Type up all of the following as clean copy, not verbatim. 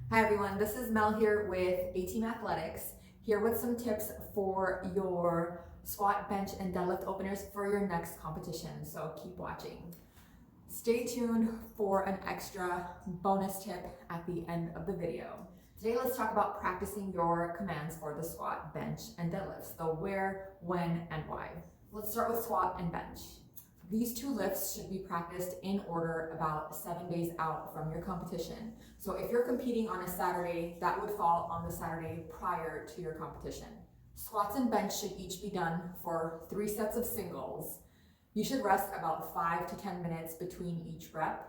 Hi everyone, this is Mel here with A-Team Athletics, here with some tips for your squat, bench, and deadlift openers for your next competition, so keep watching. Stay tuned for an extra bonus tip at the end of the video. Today let's talk about practicing your commands for the squat, bench, and deadlifts, the where, when, and why. Let's start with squat and bench. These two lifts should be practiced in order about 7 days out from your competition. So if you're competing on a Saturday, that would fall on the Saturday prior to your competition. Squats and bench should each be done for 3 sets of singles. You should rest about 5 to 10 minutes between each rep,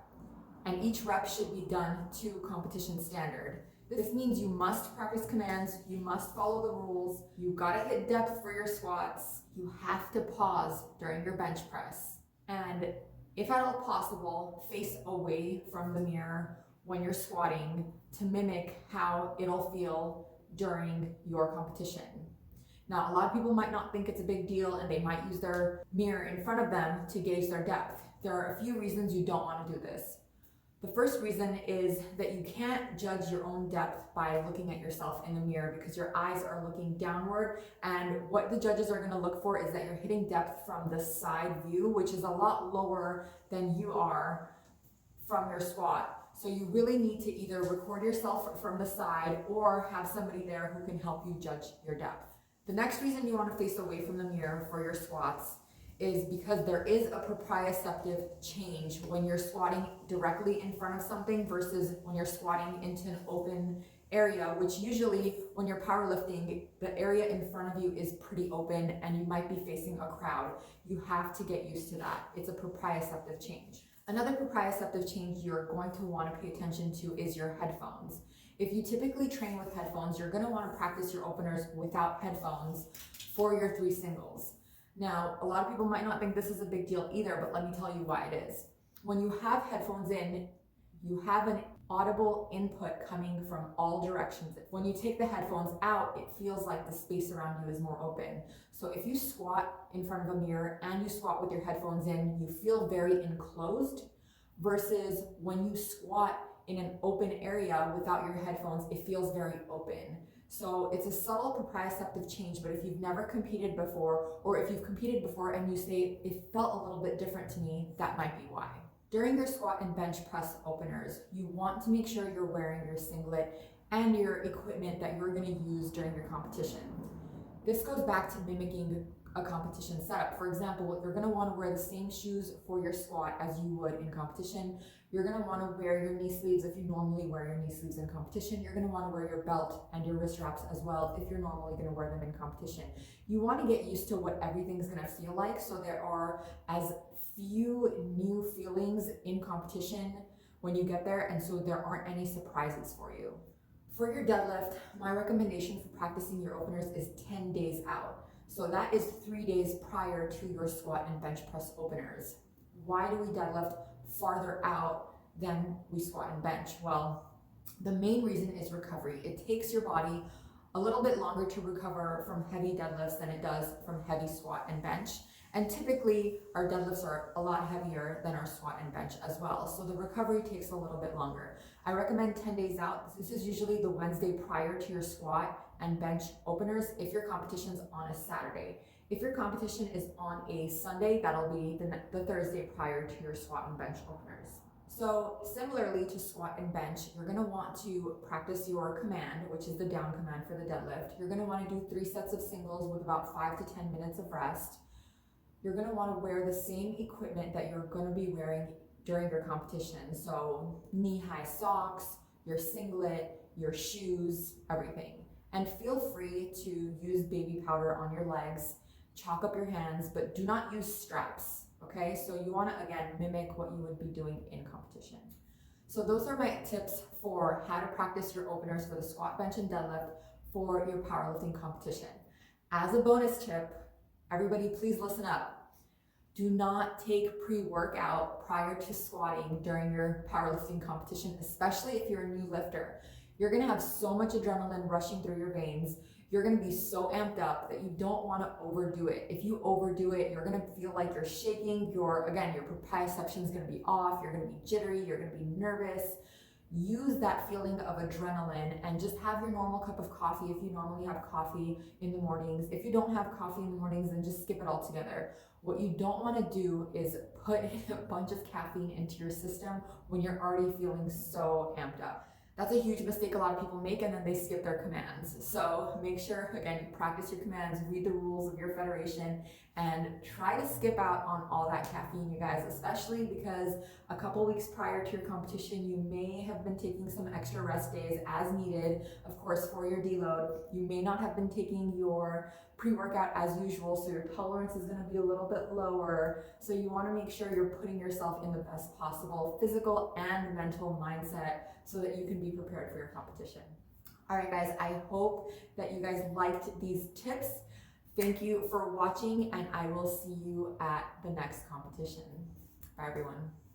and each rep should be done to competition standard. This means you must practice commands, you must follow the rules, you gotta hit depth for your squats, you have to pause during your bench press. And if at all possible, face away from the mirror when you're squatting to mimic how it'll feel during your competition. Now, a lot of people might not think it's a big deal and they might use their mirror in front of them to gauge their depth. There are a few reasons you don't want to do this. The first reason is that you can't judge your own depth by looking at yourself in the mirror because your eyes are looking downward, and what the judges are going to look for is that you're hitting depth from the side view, which is a lot lower than you are from your squat. So you really need to either record yourself from the side or have somebody there who can help you judge your depth. The next reason you want to face away from the mirror for your squats is because there is a proprioceptive change when you're squatting directly in front of something versus when you're squatting into an open area, which usually when you're powerlifting, the area in front of you is pretty open and you might be facing a crowd. You have to get used to that. It's a proprioceptive change. Another proprioceptive change you're going to want to pay attention to is your headphones. If you typically train with headphones, you're going to want to practice your openers without headphones for your 3 singles. Now, a lot of people might not think this is a big deal either, but let me tell you why it is. When you have headphones in, you have an audible input coming from all directions. When you take the headphones out, it feels like the space around you is more open. So if you squat in front of a mirror and you squat with your headphones in, you feel very enclosed, versus when you squat in an open area without your headphones, it feels very open. So it's a subtle proprioceptive change, but if you've never competed before, or if you've competed before and you say, it felt a little bit different to me, that might be why. During your squat and bench press openers, you want to make sure you're wearing your singlet and your equipment that you're gonna use during your competition. This goes back to mimicking a competition setup. For example, you're gonna wanna wear the same shoes for your squat as you would in competition. You're gonna wanna wear your knee sleeves if you normally wear your knee sleeves in competition. You're gonna wanna wear your belt and your wrist wraps as well if you're normally gonna wear them in competition. You wanna get used to what everything's gonna feel like, so there are as few new feelings in competition when you get there, and so there aren't any surprises for you. For your deadlift, my recommendation for practicing your openers is 10 days out. So that is 3 days prior to your squat and bench press openers. Why do we deadlift farther out than we squat and bench? Well, the main reason is recovery. It takes your body a little bit longer to recover from heavy deadlifts than it does from heavy squat and bench. And typically our deadlifts are a lot heavier than our squat and bench as well. So the recovery takes a little bit longer. I recommend 10 days out. This is usually the Wednesday prior to your squat and bench openers if your competition's on a Saturday. If your competition is on a Sunday, that'll be the Thursday prior to your squat and bench openers. So similarly to squat and bench, you're gonna want to practice your command, which is the down command for the deadlift. You're gonna wanna do 3 sets of singles with about 5 to 10 minutes of rest. You're gonna wanna wear the same equipment that you're gonna be wearing during your competition. So knee-high socks, your singlet, your shoes, everything. And feel free to use baby powder on your legs, chalk up your hands, but do not use straps, okay? So you wanna, again, mimic what you would be doing in competition. So those are my tips for how to practice your openers for the squat, bench, and deadlift for your powerlifting competition. As a bonus tip, everybody please listen up. Do not take pre-workout prior to squatting during your powerlifting competition, especially if you're a new lifter. You're gonna have so much adrenaline rushing through your veins. You're gonna be so amped up that you don't wanna overdo it. If you overdo it, you're gonna feel like you're shaking. Your proprioception is gonna be off. You're gonna be jittery. You're gonna be nervous. use that feeling of adrenaline and just have your normal cup of coffee if you normally have coffee in the mornings. If you don't have coffee in the mornings, then just skip it altogether. What you don't want to do is put a bunch of caffeine into your system when you're already feeling so amped up. That's a huge mistake a lot of people make, and then they skip their commands. So make sure, again, you practice your commands, read the rules of your federation, and try to skip out on all that caffeine, you guys, especially because a couple weeks prior to your competition, you may have been taking some extra rest days as needed, of course, for your deload. You may not have been taking your pre-workout as usual, so your tolerance is going to be a little bit lower. So you want to make sure you're putting yourself in the best possible physical and mental mindset so that you can be prepared for your competition. All right, guys, I hope that you guys liked these tips. Thank you for watching, and I will see you at the next competition. Bye, everyone.